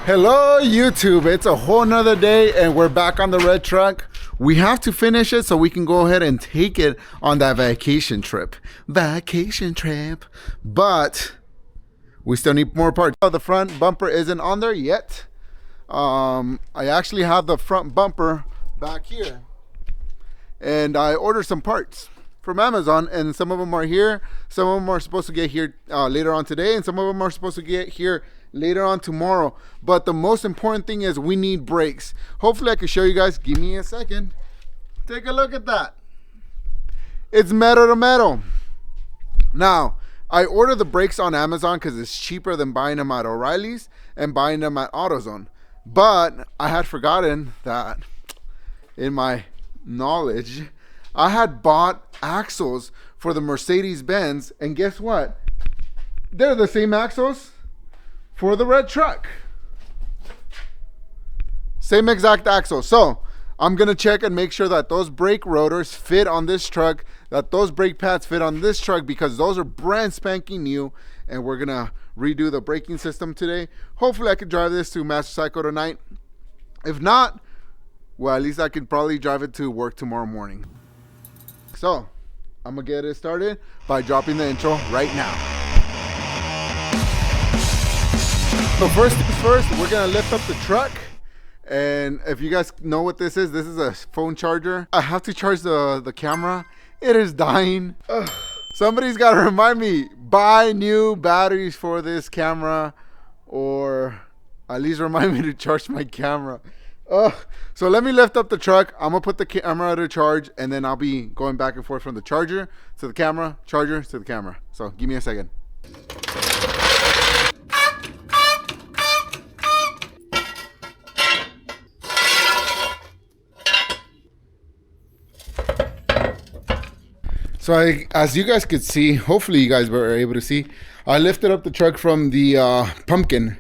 Hello YouTube, it's a whole nother day and we're back on the red truck. We have to finish it so we can go ahead and take it on that vacation trip. But we still need more parts. The front bumper isn't on there yet. I actually have the front bumper back here. And I ordered some parts from Amazon, and some of them are here. Some of them are supposed to get here later on today, and some of them are supposed to get here later on tomorrow. But the most important thing is we need brakes. Hopefully I can show you guys. Give me a second. Take a look at that. It's metal to metal. Now, I ordered the brakes on Amazon because it's cheaper than buying them at O'Reilly's and buying them at AutoZone. But I had forgotten that in my knowledge, I had bought axles for the Mercedes-Benz, and guess what? They're the same axles for the red truck. Same exact axle. So I'm gonna check and make sure that those brake rotors fit on this truck, that those brake pads fit on this truck, because those are brand spanking new, and we're gonna redo the braking system today. Hopefully I can drive this to Master Cycle tonight. If not, well, at least I could probably drive it to work tomorrow morning. So I'm gonna get it started by dropping the intro right now. So first things first, we're gonna lift up the truck. And if you guys know what this is a phone charger. I have to charge the camera. It is dying. Ugh. Somebody's got to remind me, buy new batteries for this camera, or at least remind me to charge my camera. Ugh. So let me lift up the truck. I'm gonna put the camera to charge, and then I'll be going back and forth from the charger to the camera, charger to the camera. So give me a second. So as you guys could see, hopefully you guys were able to see, I lifted up the truck from the pumpkin,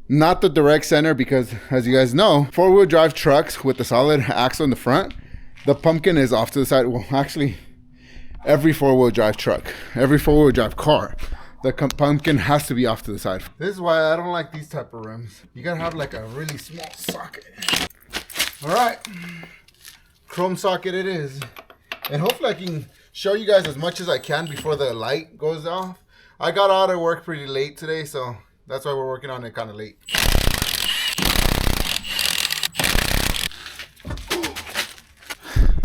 not the direct center, because as you guys know, four-wheel drive trucks with the solid axle in the front, the pumpkin is off to the side. Well, actually, every four-wheel drive truck, every four-wheel drive car, the pumpkin has to be off to the side. This is why I don't like these type of rims. You gotta have like a really small socket. All right, chrome socket it is. And hopefully I can show you guys as much as I can before the light goes off. I got out of work pretty late today, so that's why we're working on it kind of late.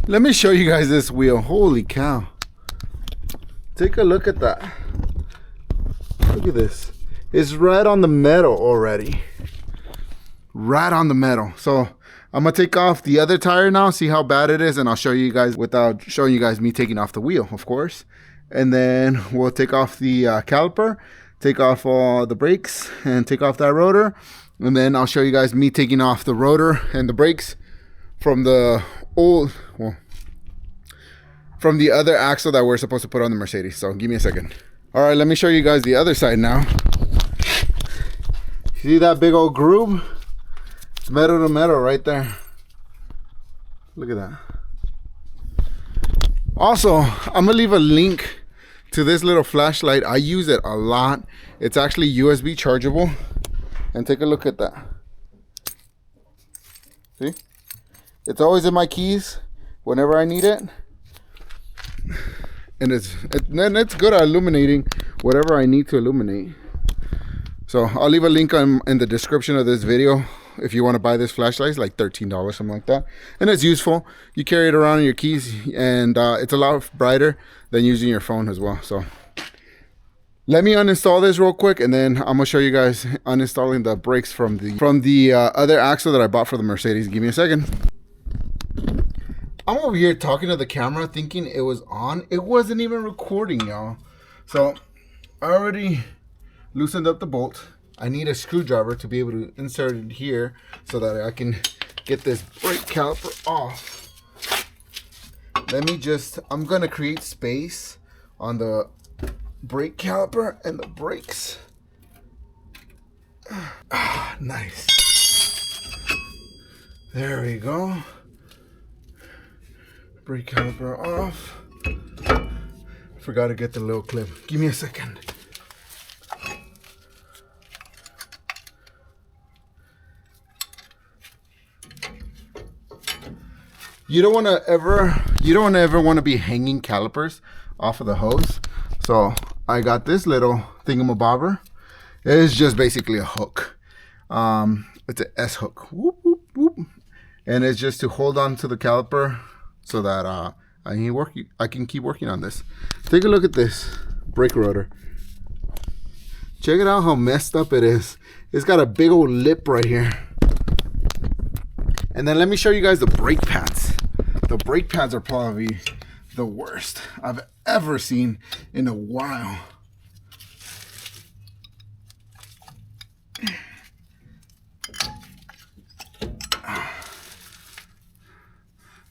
Let me show you guys this wheel. Holy cow. Take a look at that. Look at this. It's right on the metal already. Right on the metal. So I'm gonna take off the other tire now, see how bad it is, and I'll show you guys without showing you guys me taking off the wheel, of course. And then we'll take off the caliper, take off all the brakes, and take off that rotor. And then I'll show you guys me taking off the rotor and the brakes from the from the other axle that we're supposed to put on the Mercedes. So give me a second. All right, let me show you guys the other side now. See that big old groove? It's metal to metal right there. Look at that. Also, I'm gonna leave a link to this little flashlight. I use it a lot. It's actually USB chargeable. And take a look at that. See? It's always in my keys whenever I need it. And it's good at illuminating whatever I need to illuminate. So I'll leave a link in the description of this video. If you want to buy this flashlight, it's like $13, something like that. And it's useful. You carry it around in your keys, and it's a lot brighter than using your phone as well. So let me uninstall this real quick, and then I'm gonna show you guys uninstalling the brakes from the other axle that I bought for the Mercedes. Give me a second. I'm over here talking to the camera thinking it was on. It wasn't even recording, y'all. So I already loosened up the bolt. I need a screwdriver to be able to insert it here so that I can get this brake caliper off. I'm gonna create space on the brake caliper and the brakes. Ah, nice. There we go. Brake caliper off. Forgot to get the little clip. Give me a second. you don't want to ever want to be hanging calipers off of the hose. So I got this little thingamabobber. It's just basically a hook. It's an S hook. Whoop, whoop, whoop. And it's just to hold on to the caliper so that I can keep working on this. Take a look at this brake rotor. Check it out how messed up it is. It's got a big old lip right here. And then let me show you guys the brake pads. The brake pads are probably the worst I've ever seen in a while.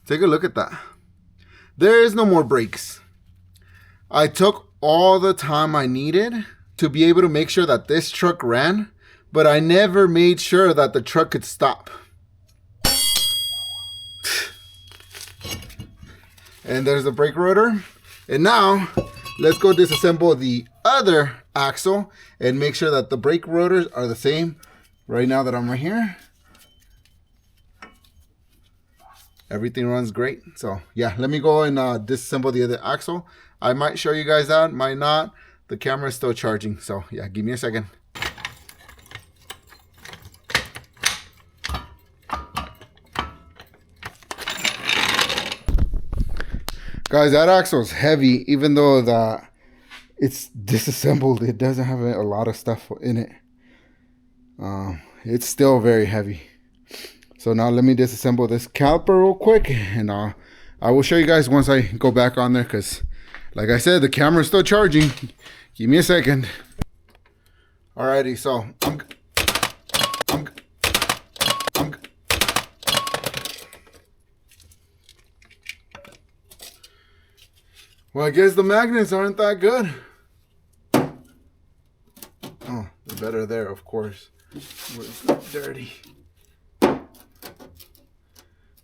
Take a look at that. There is no more brakes. I took all the time I needed to be able to make sure that this truck ran, but I never made sure that the truck could stop. And there's the brake rotor. And now let's go disassemble the other axle and make sure that the brake rotors are the same. Right now that I'm right here, everything runs great. So yeah, let me go and disassemble the other axle. I might show you guys that, might not. The camera is still charging. So yeah, give me a second. Guys, that axle is heavy. Even though it's disassembled, it doesn't have a lot of stuff in it. It's still very heavy. So now let me disassemble this caliper real quick, and I will show you guys once I go back on there, because like I said, the camera's still charging. Give me a second. Alrighty, so well, I guess the magnets aren't that good. Oh, they're better there, of course. Where's the dirty?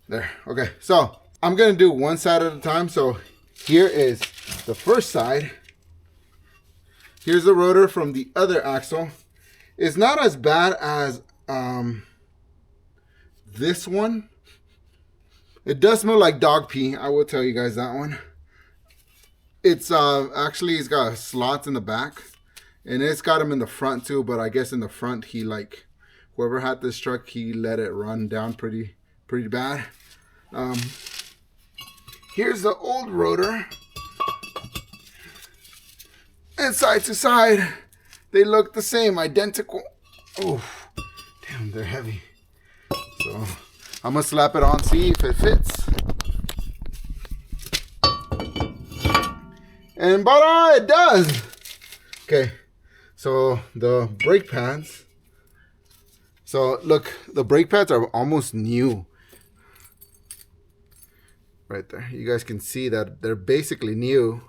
There. Okay, so I'm gonna do one side at a time. So here is the first side. Here's the rotor from the other axle. It's not as bad as this one. It does smell like dog pee. I will tell you guys that one. It's actually, it's got slots in the back, and it's got them in the front too, but I guess in the front he, like, whoever had this truck, he let it run down pretty bad. Here's the old rotor, and side to side they look the same, identical. Oh damn, they're heavy. So I'm gonna slap it on, see if it fits. And voila, it does. Okay, so the brake pads. So look, the brake pads are almost new. Right there, you guys can see that they're basically new.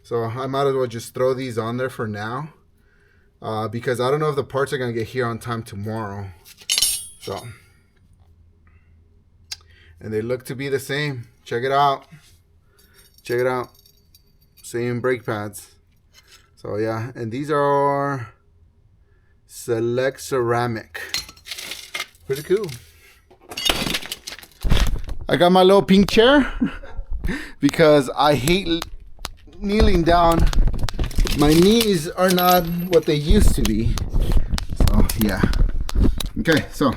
So I might as well just throw these on there for now, because I don't know if the parts are gonna get here on time tomorrow. So, and they look to be the same. Check it out. Check it out. Same brake pads. So yeah, and these are Select Ceramic. Pretty cool. I got my little pink chair because I hate kneeling down. My knees are not what they used to be. So yeah. Okay, so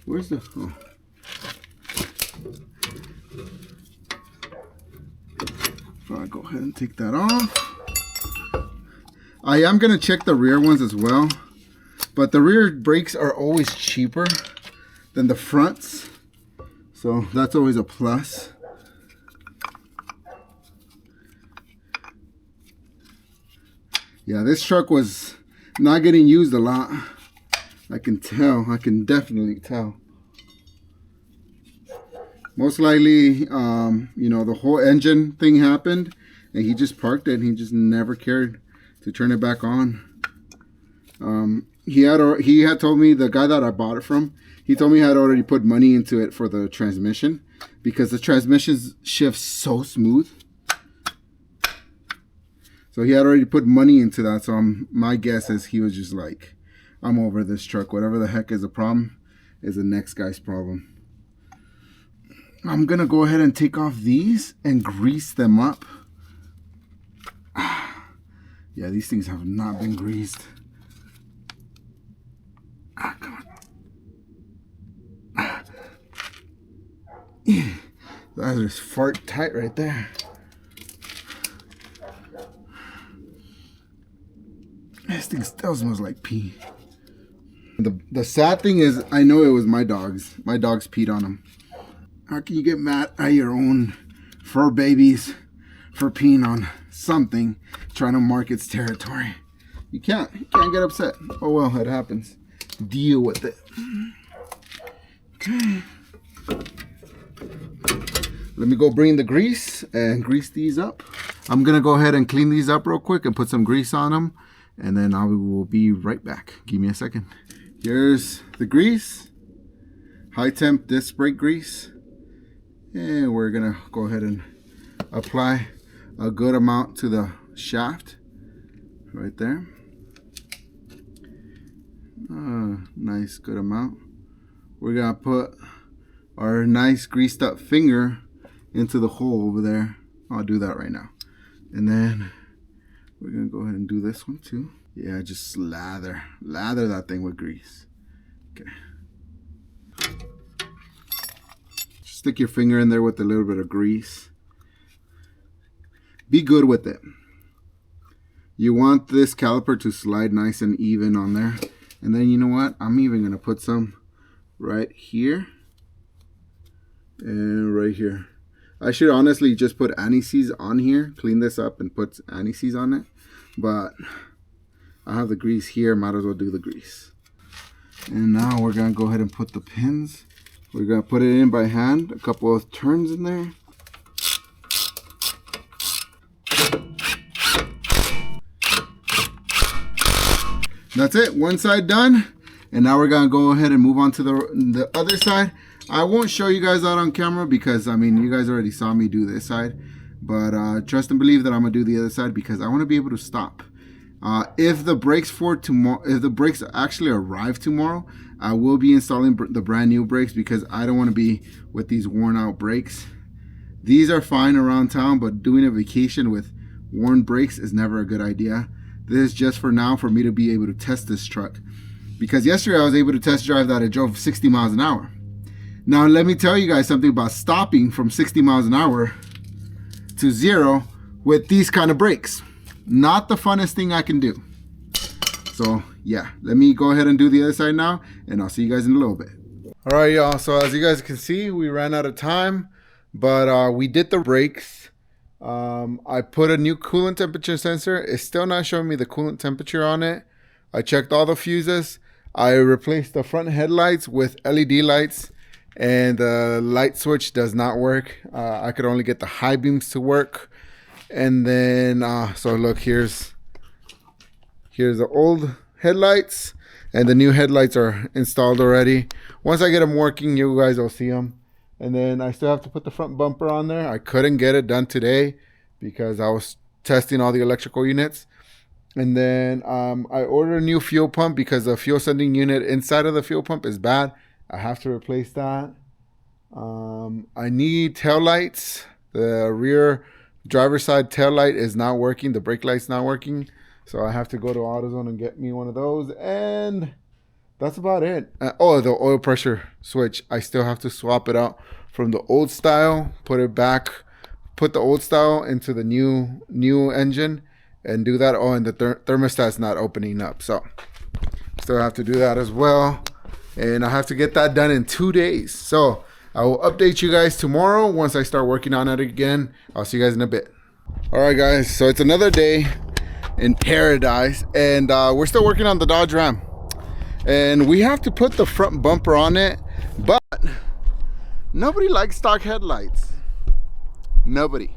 where's the I'll go ahead and take that off. I am going to check the rear ones as well, but the rear brakes are always cheaper than the fronts, so that's always a plus. Yeah, this truck was not getting used a lot. I can tell. I can definitely tell. Most likely, you know, the whole engine thing happened, and he just parked it, and he just never cared to turn it back on. He had told me, the guy that I bought it from, he told me he had already put money into it for the transmission, because the transmission shifts so smooth. So he had already put money into that. So my guess is he was just like, I'm over this truck. Whatever the heck is a problem is the next guy's problem. I'm gonna go ahead and take off these and grease them up. Yeah, these things have not been greased. Come on. That is fart tight right there. This thing still smells like pee. The sad thing is, I know it was my dogs. My dogs peed on them. How can you get mad at your own fur babies for peeing on something trying to mark its territory? You can't get upset. Oh well, it happens. Deal with it. Okay. Let me go bring the grease and grease these up. I'm gonna go ahead and clean these up real quick and put some grease on them, and then I will be right back. Give me a second. Here's the grease, high temp disc brake grease, and we're gonna go ahead and apply a good amount to the shaft right there. Nice good amount. We're gonna put our nice greased up finger into the hole over there. I'll do that right now, and then we're gonna go ahead and do this one too. Yeah, just lather that thing with grease. Okay. Stick your finger in there with a little bit of grease. Be good with it. You want this caliper to slide nice and even on there. And then you know what? I'm even gonna put some right here and right here. I should honestly just put anti-seize on here, clean this up and put anti-seize on it. But I have the grease here, might as well do the grease. And now we're gonna go ahead and put the pins. We're gonna put it in by hand, a couple of turns in there. That's it, one side done. And now we're gonna go ahead and move on to the other side. I won't show you guys that on camera because I mean, you guys already saw me do this side. But trust and believe that I'm gonna do the other side because I wanna be able to stop. If the brakes actually arrive tomorrow, I will be installing the brand new brakes because I don't want to be with these worn out brakes. These are fine around town, but doing a vacation with worn brakes is never a good idea. This is just for now for me to be able to test this truck. Because yesterday I was able to test drive that. It drove 60 miles an hour. Now let me tell you guys something about stopping from 60 miles an hour to 0 with these kind of brakes. Not the funnest thing I can do. So yeah, let me go ahead and do the other side now, and I'll see you guys in a little bit. All right, y'all. So as you guys can see, we ran out of time, but we did the brakes. I put a new coolant temperature sensor. It's still not showing me the coolant temperature on it. I checked all the fuses. I replaced the front headlights with LED lights, and the light switch does not work. I could only get the high beams to work. And then so look, here's the old headlights, and the new headlights are installed already. Once I get them working, you guys will see them. And then I still have to put the front bumper on there. I couldn't get it done today because I was testing all the electrical units. And then I ordered a new fuel pump because the fuel sending unit inside of the fuel pump is bad. I have to replace that. I need tail lights. The rear driver's side tail light is not working. The brake light's not working. So I have to go to AutoZone and get me one of those. And that's about it. Oh, the oil pressure switch. I still have to swap it out from the old style, put it back, put the old style into the new engine and do that. Oh, and the thermostat's not opening up. So still have to do that as well. And I have to get that done in 2 days. So I will update you guys tomorrow once I start working on it again. I'll see you guys in a bit. All right, guys. So it's another day in paradise, and we're still working on the Dodge Ram. And we have to put the front bumper on it, but nobody likes stock headlights. Nobody.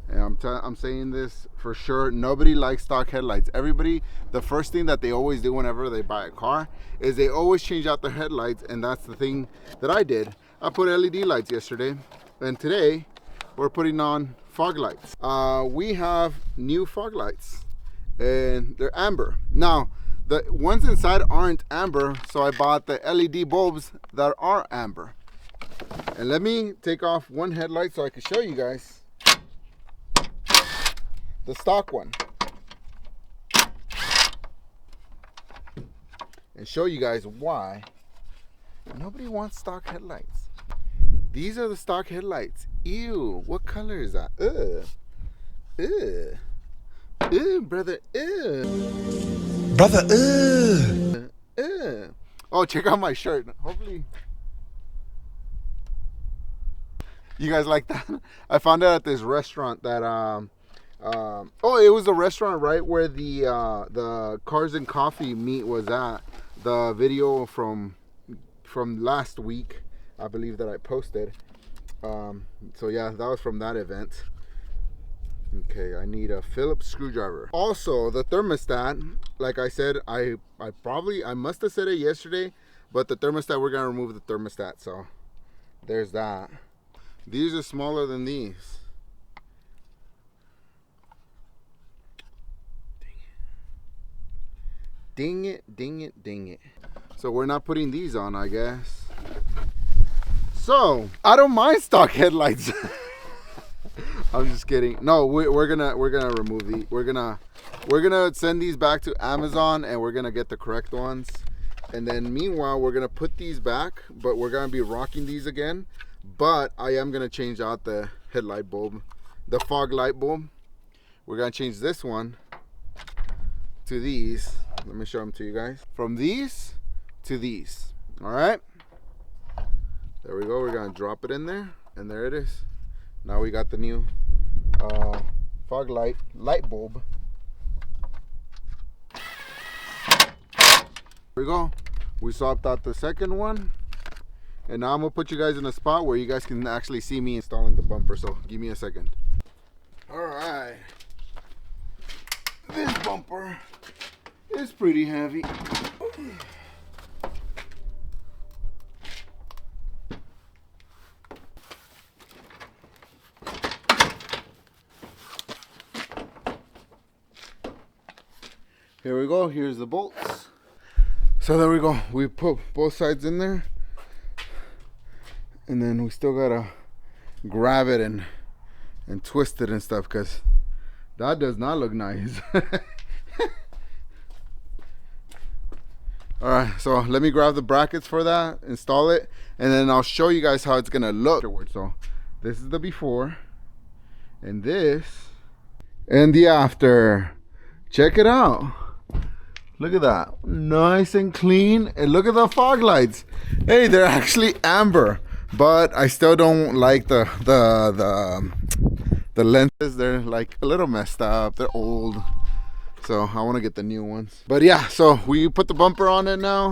And I'm saying this for sure. Nobody likes stock headlights. Everybody, the first thing that they always do whenever they buy a car is they always change out their headlights, and that's the thing that I did. I put LED lights yesterday, and today we're putting on fog lights. We have new fog lights, and they're amber. Now, the ones inside aren't amber, so I bought the LED bulbs that are amber. And let me take off one headlight so I can show you guys the stock one. And show you guys why nobody wants stock headlights. These are the stock headlights. Ew, what color is that? Ugh. Ugh. Ew, brother. Ew. Brother, ugh. Ew. Oh, check out my shirt. Hopefully you guys like that. I found it at this restaurant that oh, it was the restaurant right where the Cars and Coffee meet was at. The video from last week, I believe, that I posted. So yeah, that was from that event. Okay, I need a Phillips screwdriver. Also, the thermostat, like I said, I must have said it yesterday, but the thermostat, we're gonna remove the thermostat, so there's that. These are smaller than these. Dang it, dang it, dang it. So we're not putting these on, I guess. So I don't mind stock headlights. I'm just kidding. No, we're gonna remove these. We're gonna send these back to Amazon, and we're gonna get the correct ones. And then meanwhile, we're gonna put these back, but we're gonna be rocking these again. But I am gonna change out the headlight bulb, the fog light bulb. We're gonna change this one to these. Let me show them to you guys. From these to these. All right. There we go. We're gonna drop it in there, and there it is. Now we got the new fog light bulb. There we go. We swapped out the second one, and now I'm gonna put you guys in a spot where you guys can actually see me installing the bumper. So give me a second. All right. This bumper is pretty heavy. Here we go. Here's the bolts. So there we go. We put both sides in there, and then we still gotta grab it and twist it and stuff, because that does not look nice. All right, so let me grab the brackets for that, install it, and then I'll show you guys how it's gonna look afterwards. So this is the before, and this and the after. Check it out. Look at that, nice and clean. And look at the fog lights. Hey, they're actually amber, but I still don't like the lenses. They're like a little messed up. They're old, so I want to get the new ones. But yeah, so we put the bumper on it now,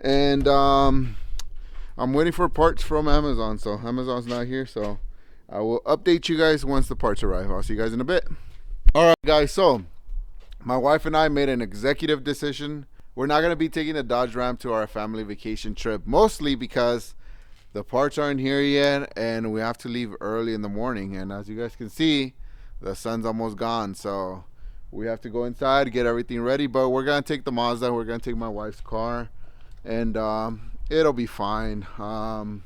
and I'm waiting for parts from Amazon. So Amazon's not here, so I will update you guys once the parts arrive. I'll see you guys in a bit. All right, guys, so my wife and I made an executive decision. We're not going to be taking the Dodge Ram to our family vacation trip, mostly because the parts aren't here yet, and we have to leave early in the morning. And as you guys can see, the sun's almost gone, so we have to go inside, get everything ready. But we're going to take the Mazda. We're going to take my wife's car, and it'll be fine. I'm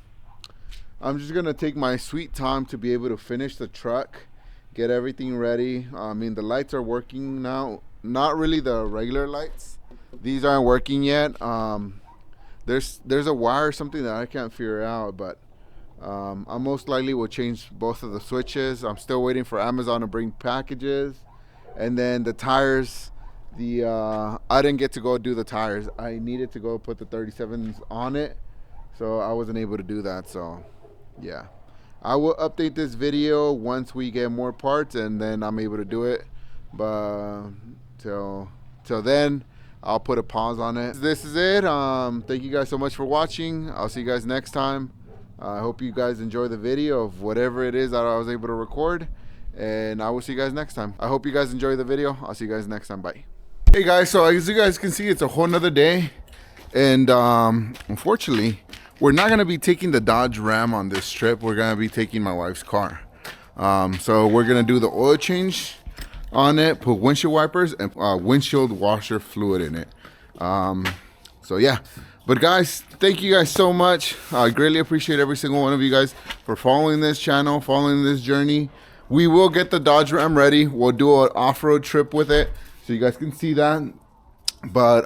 just going to take my sweet time to be able to finish the truck, get everything ready. I mean, the lights are working now. Not really the regular lights. These aren't working yet. There's a wire or something that I can't figure out, but I most likely will change both of the switches. I'm still waiting for Amazon to bring packages. And then the tires, I didn't get to go do the tires. I needed to go put the 37s on it, so I wasn't able to do that. So yeah, I will update this video once we get more parts, and then I'm able to do it. But till then, I'll put a pause on it. This is it. Thank you guys so much for watching. I'll see you guys next time. I hope you guys enjoy the video of whatever it is that I was able to record, and I will see you guys next time. I hope you guys enjoy the video. I'll see you guys next time. Bye. Hey guys, so as you guys can see, it's a whole nother day, and unfortunately, we're not going to be taking the Dodge Ram on this trip. We're going to be taking my wife's car. So we're going to do the oil change on it, put windshield wipers and windshield washer fluid in it. So yeah, But guys, thank you guys so much. I greatly appreciate every single one of you guys for following this channel, following this journey. We will get the Dodge Ram ready. We'll do an off-road trip with it so you guys can see that. But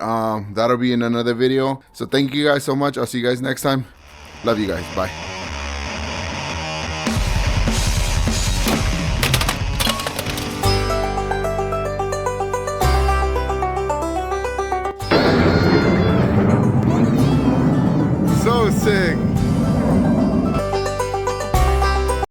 that'll be in another video. So thank you guys so much. I'll see you guys next time. Love you guys. Bye. So sick.